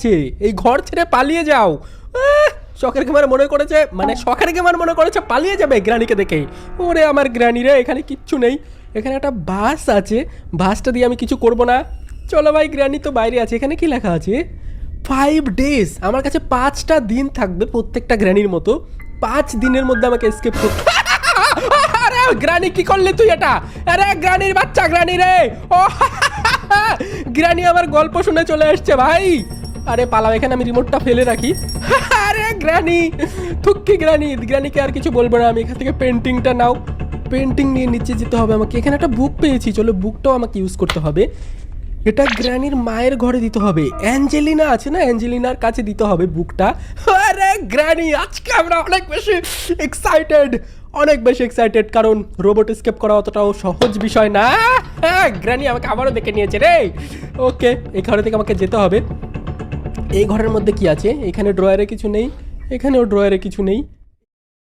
লাগছে, এই ঘর ছেড়ে পালিয়ে যাও। শখের গেমার মনে করেছে, মানে শখের গেমার মনে করেছে পালিয়ে যাবে গ্রানিকে দেখে। ওরে আমার গ্রানি রে, এখানে কিচ্ছু নেই। এখানে একটা বাস আছে, বাসটা দিয়ে আমি কিছু করব না। চলো ভাই, গ্রানি তো বাইরে আছে। এখানে কি লেখা আছে? 5 ডেজ। আমার কাছে 5টা দিন থাকবে প্রত্যেকটা গ্রানির মতো। 5 দিনের মধ্যে আমাকে এসকেপ করতে। আরে গ্রানি কি করলি তুই এটা? আরে গ্রানির বাচ্চা, গ্রানি রে। ও গ্রানি আমার গল্প শুনে চলে আসছে ভাই। আরে পালাও, এখানে আমি রিমোটটা ফেলে রাখি। আরে গ্রানি, থুক্কি গ্রানি। গ্রানিকে আর কিছু বলবো না আমি। এখান থেকে পেন্টিংটা নাও, পেন্টিং নিয়ে নিচে যেতে হবে আমাকে। এখানে একটা বুক পেয়েছি, চলো বুকটাও আমাকে ইউজ করতে হবে। এটা গ্র্যানির মায়ের ঘরে দিতে হবে। অ্যাঞ্জেলিনা আছে না, অ্যাঞ্জেলিনার কাছে দিতে হবে বুকটা। আরে গ্র্যানি, আজকে আমরা অনেক বেশি এক্সাইটেড, অনেক বেশি এক্সাইটেড, কারণ রোবট এসকেপ করা অতটাও সহজ বিষয় না। হ্যাঁ, গ্র্যানি আমাকে আবারও দেখে নিয়েছে রে। ওকে, এই ঘরে থেকে আমাকে যেতে হবে। এই ঘরের মধ্যে কি আছে? এখানে ড্রয়ারে কিছু নেই, এখানেও ড্রয়ারে কিছু নেই।